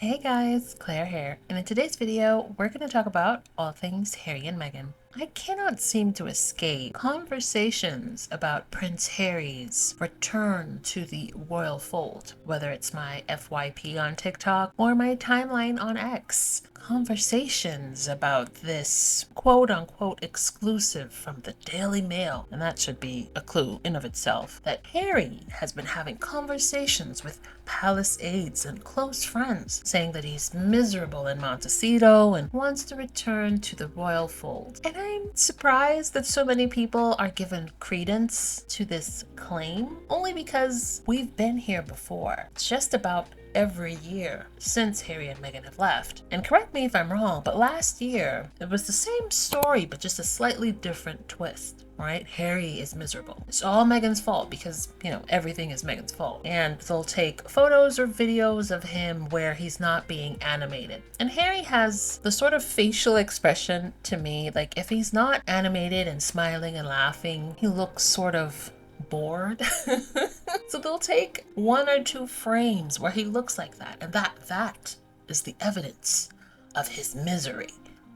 Hey guys, Claire here, and in today's video, we're going to talk about all things Harry and Meghan. I cannot seem to escape conversations about Prince Harry's return to the royal fold, whether it's my FYP on TikTok or my timeline on X. Conversations about this quote-unquote exclusive from the Daily Mail, and that should be a clue in of itself, that Harry has been having conversations with palace aides and close friends, saying that he's miserable in Montecito and wants to return to the royal fold. And I'm surprised that so many people are given credence to this claim, only because we've been here before. Just about every year since Harry and Meghan have left. And correct me if I'm wrong, but last year it was the same story but just a slightly different twist. Right? Harry is miserable. It's all Meghan's fault because, everything is Meghan's fault. And they'll take photos or videos of him where he's not being animated. And Harry has the sort of facial expression to me, like if he's not animated and smiling and laughing, he looks sort of bored. So they'll take one or two frames where he looks like that, and that is the evidence of his misery.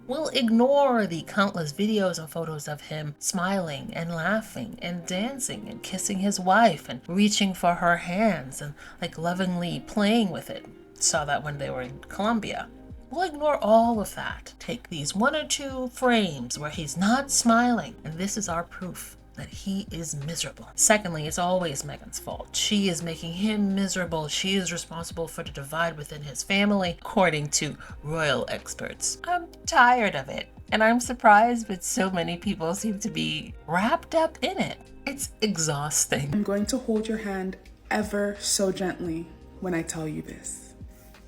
We'll ignore the countless videos and photos of him smiling and laughing and dancing and kissing his wife and reaching for her hands and lovingly playing with it. Saw that when they were in Colombia. We'll ignore all of that. Take these one or two frames where he's not smiling, and this is our proof that he is miserable. Secondly, it's always Meghan's fault. She is making him miserable. She is responsible for the divide within his family, according to royal experts. I'm tired of it, and I'm surprised that so many people seem to be wrapped up in it. It's exhausting. I'm going to hold your hand ever so gently when I tell you this.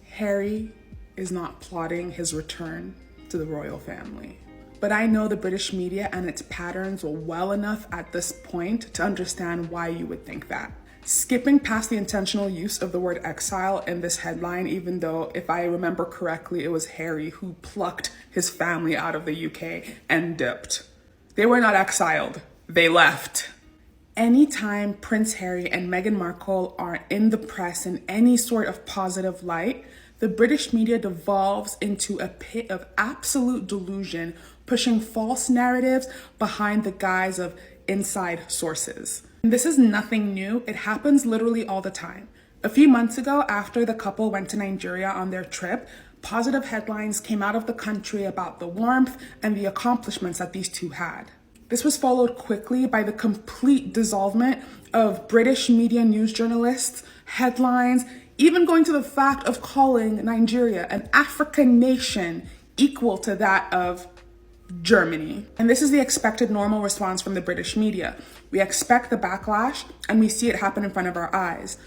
Harry is not plotting his return to the royal family. But I know the British media and its patterns well enough at this point to understand why you would think that. Skipping past the intentional use of the word exile in this headline, even though if I remember correctly, it was Harry who plucked his family out of the UK and dipped. They were not exiled, they left. Anytime Prince Harry and Meghan Markle are in the press in any sort of positive light, the British media devolves into a pit of absolute delusion, pushing false narratives behind the guise of inside sources. And this is nothing new. It happens literally all the time. A few months ago, after the couple went to Nigeria on their trip, positive headlines came out of the country about the warmth and the accomplishments that these two had. This was followed quickly by the complete dissolvement of British media news journalists, headlines, even going to the fact of calling Nigeria an African nation equal to that of Germany. And this is the expected normal response from the British media. We expect the backlash and we see it happen in front of our eyes.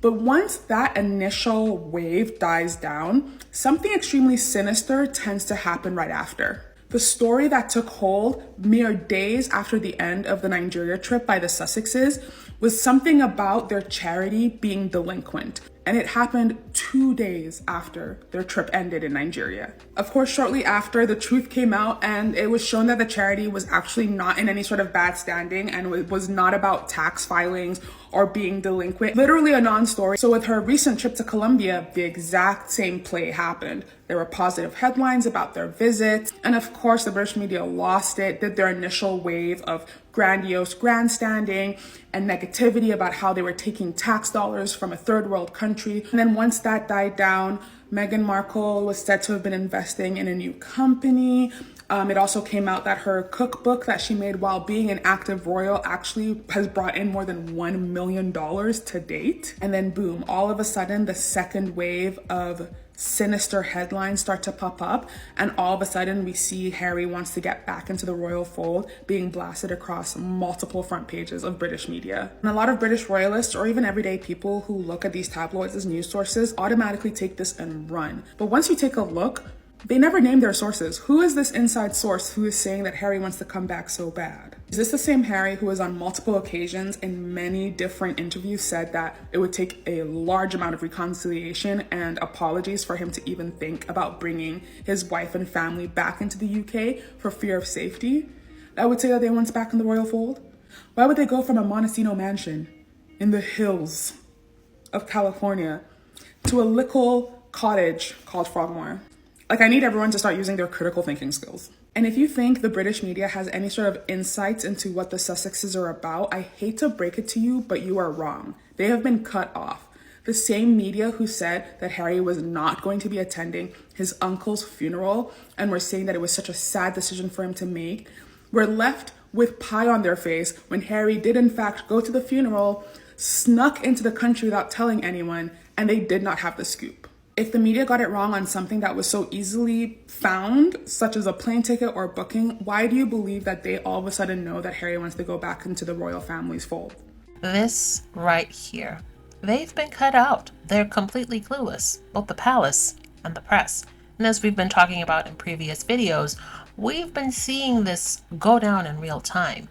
But once that initial wave dies down, something extremely sinister tends to happen right after. The story that took hold mere days after the end of the Nigeria trip by the Sussexes was something about their charity being delinquent. And it happened 2 days after their trip ended in Nigeria. Of course, shortly after, the truth came out and it was shown that the charity was actually not in any sort of bad standing and it was not about tax filings or being delinquent. Literally a non-story. So with her recent trip to Colombia, the exact same play happened. There were positive headlines about their visit. And of course, the British media lost it, did their initial wave of grandiose grandstanding and negativity about how they were taking tax dollars from a third world country. And then once that died down, Meghan Markle was said to have been investing in a new company. It also came out that her cookbook that she made while being an active royal actually has brought in more than $1 million to date. And then boom, all of a sudden the second wave of sinister headlines start to pop up, and all of a sudden we see Harry wants to get back into the royal fold being blasted across multiple front pages of British media. And a lot of British royalists or even everyday people who look at these tabloids as news sources automatically take this and run. But once you take a look, they never name their sources. Who is this inside source who is saying that Harry wants to come back so bad? Is this the same Harry who has on multiple occasions in many different interviews said that it would take a large amount of reconciliation and apologies for him to even think about bringing his wife and family back into the UK for fear of safety? That would say that they want back in the royal fold? Why would they go from a Montecito mansion in the hills of California to a little cottage called Frogmore. Like, I need everyone to start using their critical thinking skills. And if you think the British media has any sort of insights into what the Sussexes are about, I hate to break it to you, but you are wrong. They have been cut off. The same media who said that Harry was not going to be attending his uncle's funeral and were saying that it was such a sad decision for him to make, were left with pie on their face when Harry did in fact go to the funeral, snuck into the country without telling anyone, and they did not have the scoop. If the media got it wrong on something that was so easily found, such as a plane ticket or booking, why do you believe that they all of a sudden know that Harry wants to go back into the royal family's fold? This right here. They've been cut out. They're completely clueless, both the palace and the press. And as we've been talking about in previous videos, we've been seeing this go down in real time.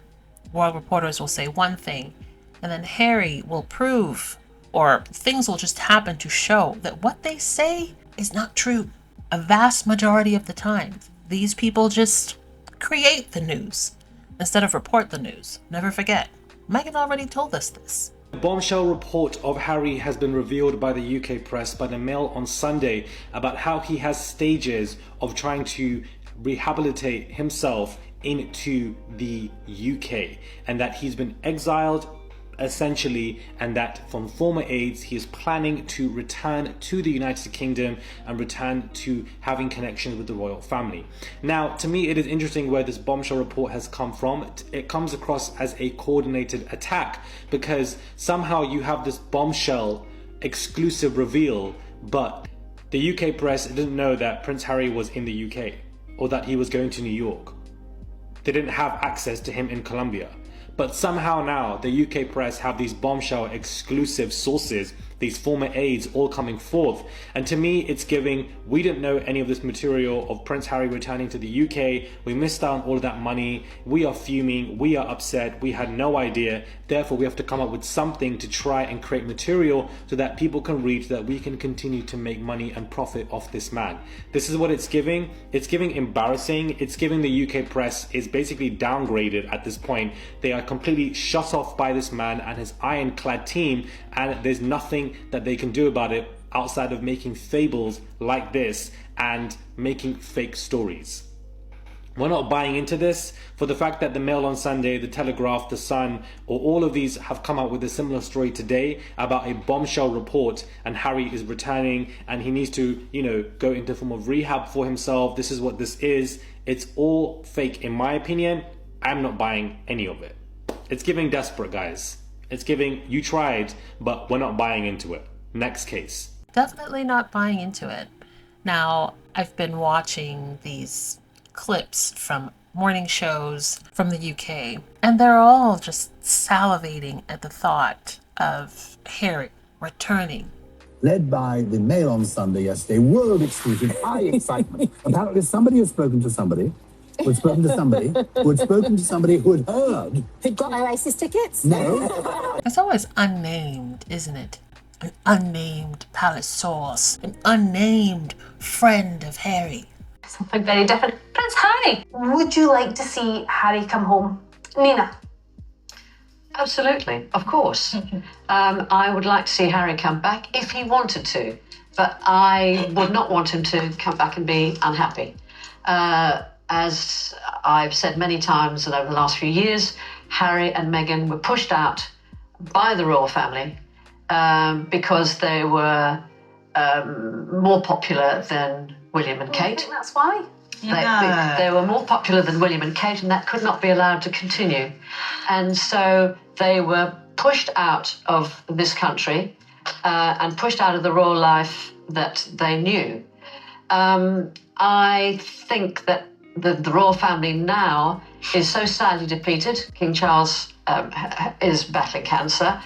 Royal reporters will say one thing, and then Harry will prove, or things will just happen to show that what they say is not true. A vast majority of the time, these people just create the news instead of report the news. Never forget, Meghan already told us this. The bombshell report of Harry has been revealed by the UK press, by the Mail on Sunday, about how he has stages of trying to rehabilitate himself into the UK, and that he's been exiled essentially, and that from former aides he is planning to return to the United Kingdom and return to having connections with the royal family. Now, to me, it is interesting where this bombshell report has come from. It comes across as a coordinated attack, because somehow you have this bombshell exclusive reveal, but the UK press didn't know that Prince Harry was in the UK or that he was going to New York. They didn't have access to him in Colombia. But somehow now the UK press have these bombshell exclusive sources, these former aides all coming forth. And to me, it's giving, we didn't know any of this material of Prince Harry returning to the UK. We missed out on all of that money. We are fuming. We are upset. We had no idea. Therefore, we have to come up with something to try and create material so that people can read, so that we can continue to make money and profit off this man. This is what it's giving. It's giving embarrassing. It's giving the UK press is basically downgraded at this point. They are completely shut off by this man and his ironclad team, and there's nothing that they can do about it outside of making fables like this and making fake stories. We're not buying into this for the fact that the Mail on Sunday, the Telegraph, the Sun, or all of these have come out with a similar story today about a bombshell report, and Harry is returning and he needs to, go into a form of rehab for himself. This is what this is. It's all fake in my opinion. I'm not buying any of it. It's giving desperate, guys. It's giving, you tried, but we're not buying into it. Next case. Definitely not buying into it. Now, I've been watching these clips from morning shows from the UK, and they're all just salivating at the thought of Harry returning. Led by the Mail on Sunday yesterday, world exclusive, high excitement. Apparently somebody has spoken to somebody, who had spoken to somebody, who had spoken to somebody who had heard. Who got Oasis tickets? No. It's always unnamed, isn't it? An unnamed palace source, an unnamed friend of Harry. Something very different. Prince Harry, would you like to see Harry come home? Nina? Absolutely, of course. I would like to see Harry come back if he wanted to, but I would not want him to come back and be unhappy. As I've said many times over the last few years, Harry and Meghan were pushed out by the royal family because they were more popular than William and Kate. I think that's why. They were more popular than William and Kate, and that could not be allowed to continue. And so they were pushed out of this country and pushed out of the royal life that they knew. I think that the royal family now is so sadly depleted. King Charles is battling cancer.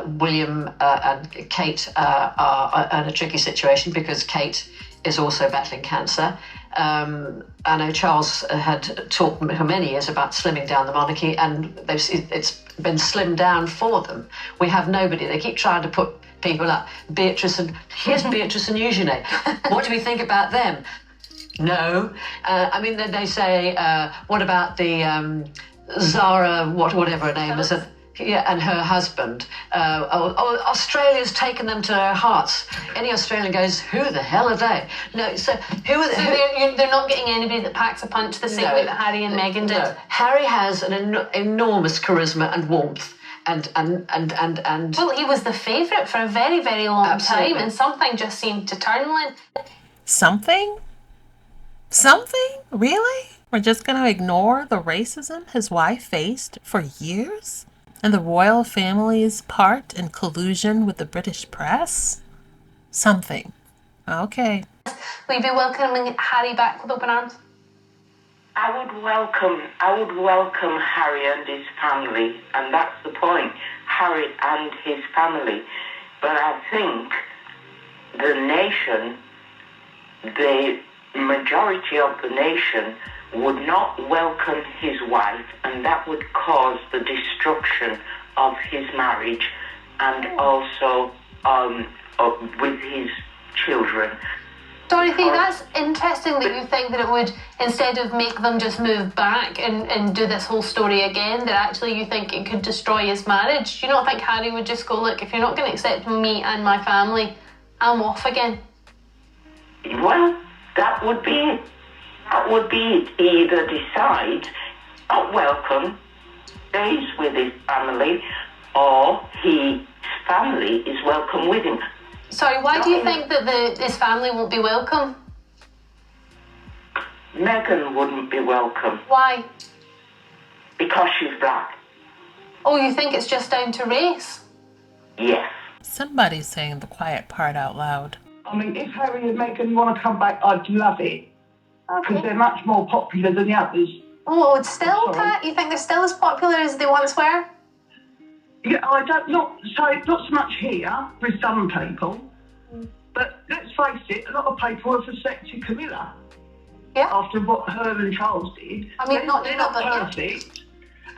William and Kate are in a tricky situation because Kate is also battling cancer. I know Charles had talked for many years about slimming down the monarchy, and it's been slimmed down for them. We have nobody. They keep trying to put people up. Beatrice and Eugenie. What do we think about them? No. Then they say, what about the Zara, whatever her name is? Yeah, and her husband. Australia's taken them to our hearts. Any Australian goes, who the hell are they? No, so who are They're not getting anybody that packs a punch the same way that Harry and Meghan did. No. Harry has an enormous charisma and warmth. And Well, he was the favourite for a very, very long Absolutely. time, and something just seemed to turn Lynn. Something? Something? Really? We're just going to ignore the racism his wife faced for years? And the royal family's part in collusion with the British press? Something. Okay. Will you be welcoming Harry back with open arms? I would welcome Harry and his family, and that's the point, Harry and his family. But I think the nation, the majority of the nation, would not welcome his wife, and that would cause the destruction of his marriage and also with his children. Dorothy, that's interesting that you think that it would, instead of make them just move back and do this whole story again, that actually you think it could destroy his marriage. Do you not think Harry would just go, look, if you're not going to accept me and my family, I'm off again? Well, that would be it. That would be it. He either decides, not welcome, stays with his family, or his family is welcome with him. Sorry, why do you think that his family won't be welcome? Meghan wouldn't be welcome Why? because she's black. Oh, you think it's just down to race? Yes. Somebody's saying the quiet part out loud. I mean, if Harry and Meghan want to come back, I'd love it. Because Okay. they're much more popular than the others. Oh, it's still, Sorry. Pat? You think they're still as popular as they once were? Yeah, not so much here with some people, but let's face it, a lot of people have accepted Camilla Yeah. after what her and Charles did. I mean, they're not but yeah. perfect.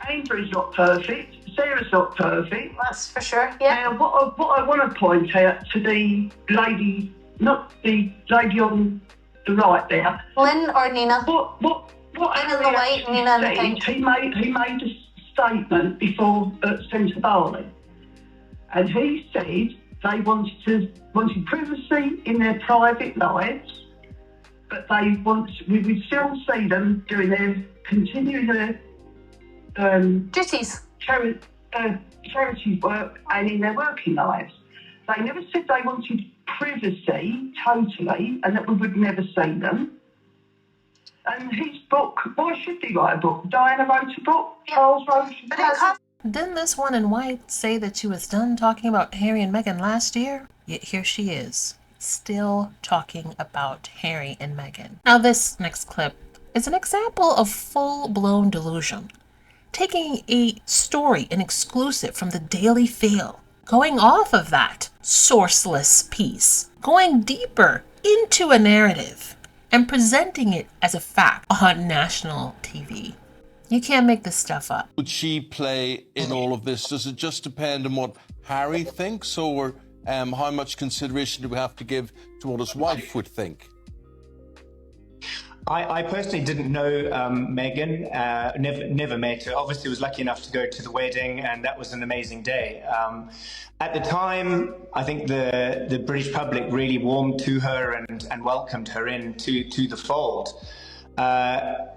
Andrew's not perfect. Sarah's not perfect. That's for sure, yeah. Now, what I want to point out to the lady, not the lady on the right there. Lynn or Nina? What Lynn in the white, Harry Nina in the said, pink. he made a statement before Senator Barley, and he said they wanted privacy in their private lives, but we would still see them continuing their Duties. charity work and in their working lives. They never said they wanted privacy totally, and that we would never see them. And his book, why should he write a book? Diana wrote a book, Charles wrote a book. Didn't this one in white say that she was done talking about Harry and Meghan last year? Yet here she is, still talking about Harry and Meghan. Now this next clip is an example of full-blown delusion. Taking a story, an exclusive from the Daily Fail, going off of that sourceless piece, going deeper into a narrative, and presenting it as a fact on national TV. You can't make this stuff up. Would she play in all of this? Does it just depend on what Harry thinks, or how much consideration do we have to give to what his wife would think? I personally didn't know Meghan, never met her. Obviously, was lucky enough to go to the wedding, and that was an amazing day. At the time, I think the British public really warmed to her and welcomed her into the fold.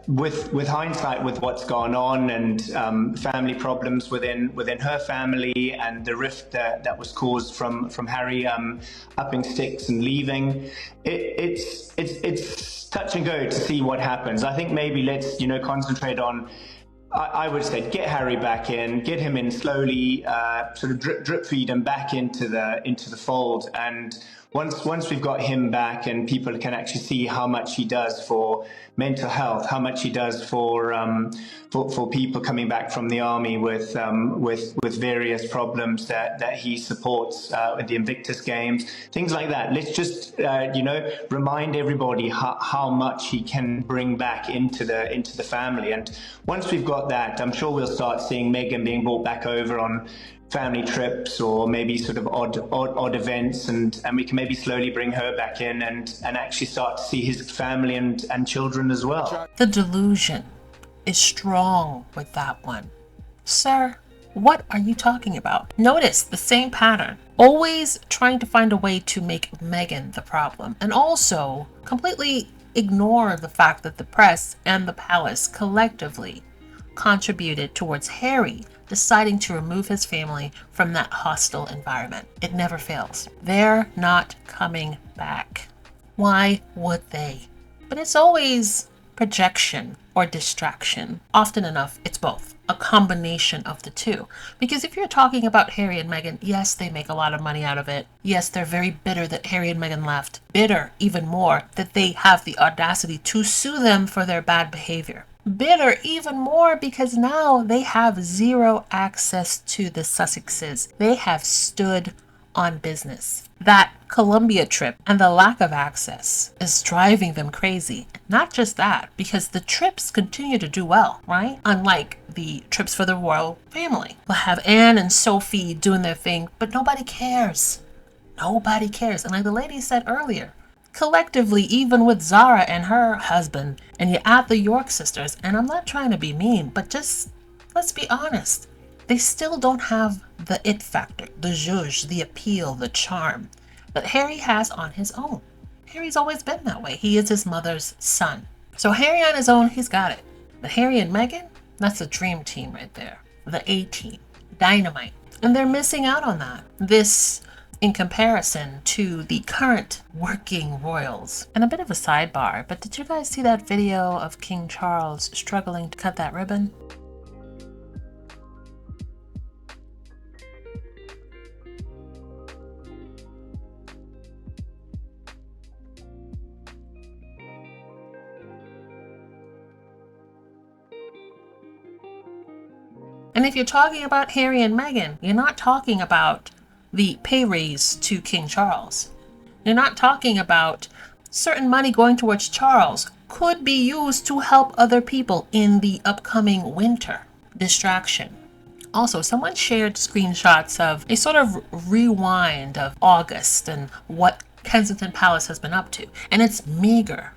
With hindsight, with what's gone on and family problems within her family and the rift that was caused from Harry upping sticks and leaving, it's touch and go to see what happens. I think maybe let's concentrate on. I would say get Harry back in, get him in slowly, sort of drip feed him back into the fold, and once we've got him back and people can actually see how much he does for mental health, how much he does for people coming back from the army with various problems that he supports with the Invictus Games, things like that. Let's just remind everybody how much he can bring back into the family. And once we've got that, I'm sure we'll start seeing Meghan being brought back over on family trips or maybe sort of odd events, and we can maybe slowly bring her back in and actually start to see his family and children as well. The delusion is strong with that one. Sir, What are you talking about? Notice the same pattern. Always trying to find a way to make Meghan the problem, and also completely ignore the fact that the press and the palace collectively contributed towards Harry deciding to remove his family from that hostile environment. It never fails. They're not coming back. Why would they? But it's always projection or distraction. Often enough, it's both. A combination of the two. Because if you're talking about Harry and Meghan, yes, they make a lot of money out of it. Yes, they're very bitter that Harry and Meghan left. Bitter, even more, that they have the audacity to sue them for their bad behavior. Bitter even more because now they have zero access to the Sussexes. They have stood on business. That Colombia trip and the lack of access is driving them crazy. Not just that, because the trips continue to do well, right? Unlike the trips for the royal family. We'll have Anne and Sophie doing their thing, but nobody cares. Nobody cares. And like the lady said earlier, collectively, even with Zara and her husband, and you add the York sisters, and I'm not trying to be mean, but just let's be honest. They still don't have the it factor, the zhuzh, the appeal, the charm that Harry has on his own. Harry's always been that way. He is his mother's son. So Harry on his own, he's got it. But Harry and Meghan, that's a dream team right there. The A-team. Dynamite. And they're missing out on that. This in comparison to the current working royals. And a bit of a sidebar, but did you guys see that video of King Charles struggling to cut that ribbon? And if you're talking about Harry and Meghan, you're not talking about the pay raise to King Charles. You're not talking about certain money going towards Charles could be used to help other people in the upcoming winter. Distraction. Also, someone shared screenshots of a sort of rewind of August and what Kensington Palace has been up to. And it's meager.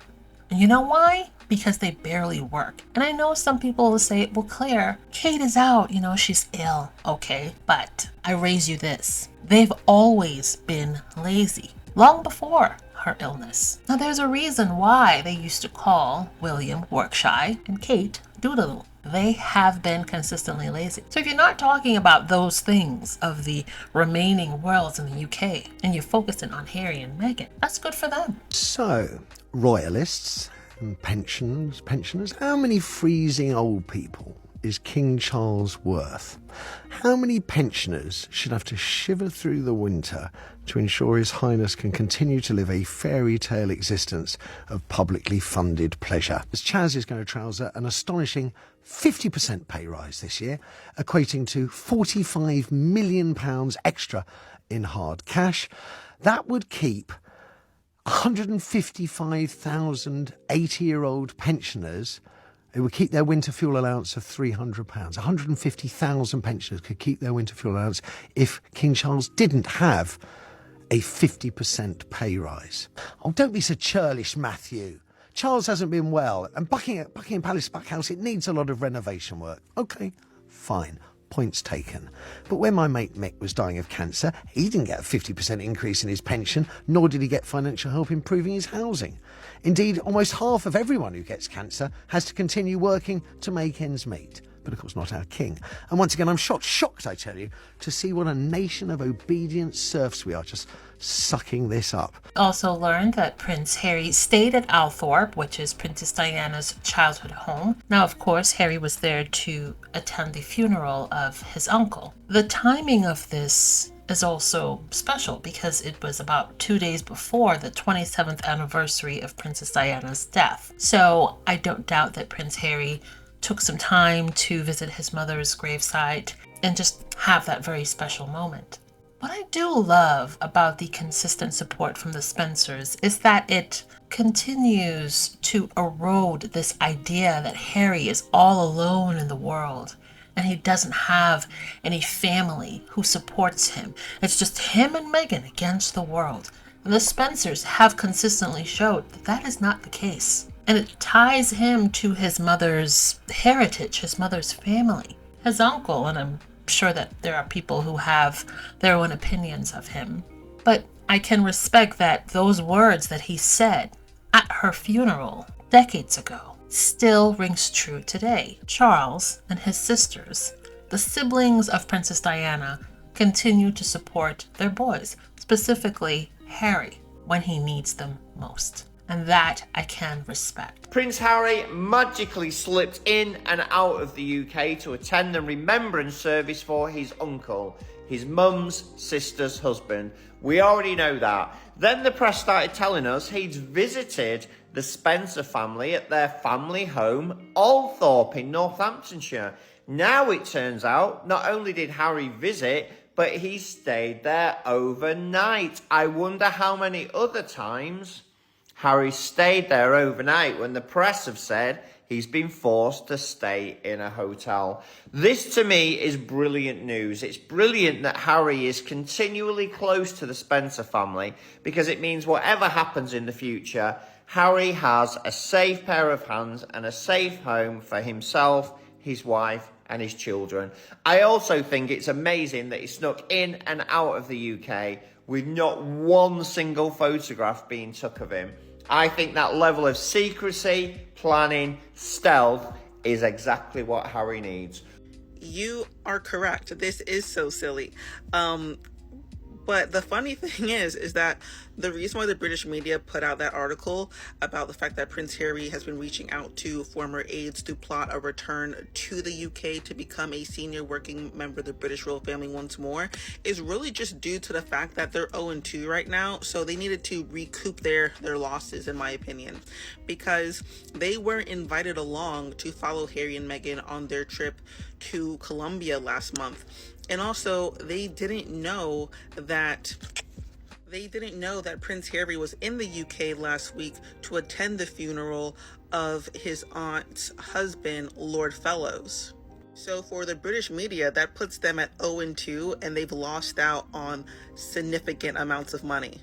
And you know why? Because they barely work. And I know some people will say, well, Claire, Kate is out, she's ill. Okay, but I raise you this. They've always been lazy, long before her illness. Now, there's a reason why they used to call William work shy and Kate doodle. They have been consistently lazy. So if you're not talking about those things of the remaining royals in the UK and you're focusing on Harry and Meghan, that's good for them. So, royalists and pensioners, how many freezing old people is King Charles worth? How many pensioners should have to shiver through the winter to ensure His Highness can continue to live a fairy tale existence of publicly funded pleasure? As Chaz is going to trouser an astonishing 50% pay rise this year, equating to £45 million extra in hard cash. That would keep 155,000 80-year-old pensioners who would keep their winter fuel allowance of £300. 150,000 pensioners could keep their winter fuel allowance if King Charles didn't have a 50% pay rise. Oh, don't be so churlish, Matthew. Charles hasn't been well, and Buckingham Palace Buckhouse, it needs a lot of renovation work. OK, fine. Points taken. But when my mate Mick was dying of cancer, he didn't get a 50% increase in his pension, nor did he get financial help improving his housing. Indeed, almost half of everyone who gets cancer has to continue working to make ends meet. But of course not our king. And once again, I'm shocked, I tell you, to see what a nation of obedient serfs we are, just sucking this up. Also learned that Prince Harry stayed at Althorp, which is Princess Diana's childhood home. Now, of course, Harry was there to attend the funeral of his uncle. The timing of this is also special because it was about 2 days before the 27th anniversary of Princess Diana's death. So I don't doubt that Prince Harry took some time to visit his mother's gravesite and just have that very special moment. What I do love about the consistent support from the Spencers is that it continues to erode this idea that Harry is all alone in the world and he doesn't have any family who supports him. It's just him and Meghan against the world. And the Spencers have consistently showed that that is not the case. And it ties him to his mother's heritage, his mother's family. His uncle, and I'm sure that there are people who have their own opinions of him. But I can respect that those words that he said at her funeral decades ago still rings true today. Charles and his sisters, the siblings of Princess Diana, continue to support their boys, specifically Harry, when he needs them most. And that I can respect. Prince Harry magically slipped in and out of the UK to attend the remembrance service for his uncle, his mum's sister's husband. We already know that. Then the press started telling us he'd visited the Spencer family at their family home, Althorpe in Northamptonshire. Now it turns out, not only did Harry visit, but he stayed there overnight. I wonder how many other times Harry stayed there overnight when the press have said he's been forced to stay in a hotel. This to me is brilliant news. It's brilliant that Harry is continually close to the Spencer family, because it means whatever happens in the future, Harry has a safe pair of hands and a safe home for himself, his wife and his children. I also think it's amazing that he snuck in and out of the UK with not one single photograph being took of him. I think that level of secrecy, planning, stealth is exactly what Harry needs. You are correct. This is so silly. But the funny thing is that the reason why the British media put out that article about the fact that Prince Harry has been reaching out to former aides to plot a return to the UK to become a senior working member of the British royal family once more is really just due to the fact that they're 0-2 right now. So they needed to recoup their losses, in my opinion, because they weren't invited along to follow Harry and Meghan on their trip to Colombia last month. And also, they didn't know that Prince Harry was in the UK last week to attend the funeral of his aunt's husband, Lord Fellows. So for the British media, that puts them at 0-2, and they've lost out on significant amounts of money.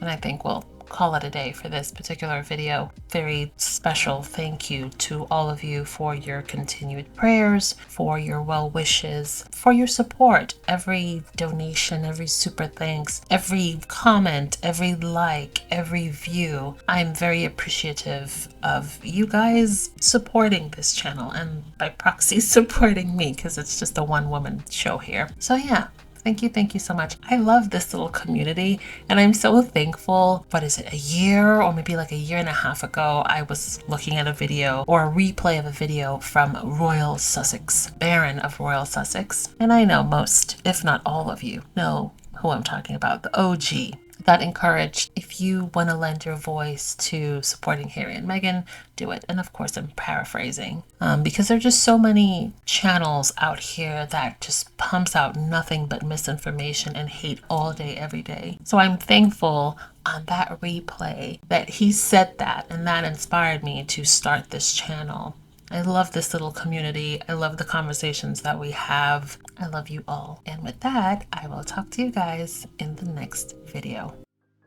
And I think we'll call it a day for this particular video. Very special thank you to all of you for your continued prayers, for your well wishes, for your support. Every donation, every super thanks, every comment, every like, every view. I'm very appreciative of you guys supporting this channel and by proxy supporting me, because it's just a one-woman show here. So yeah. Thank you so much. I love this little community, and I'm so thankful. What is it, a year or maybe like a year and a half ago, I was looking at a video or a replay of a video from Royal Sussex, Baron of Royal Sussex. And I know most, if not all of you, know who I'm talking about, the OG. That encouraged, if you want to lend your voice to supporting Harry and Meghan, do it. And of course, I'm paraphrasing because there are just so many channels out here that just pumps out nothing but misinformation and hate all day, every day. So I'm thankful on that replay that he said that, and that inspired me to start this channel. I love this little community. I love the conversations that we have. I love you all. And with that, I will talk to you guys in the next video.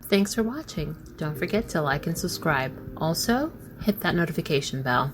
Thanks for watching. Don't forget to like and subscribe. Also, hit that notification bell.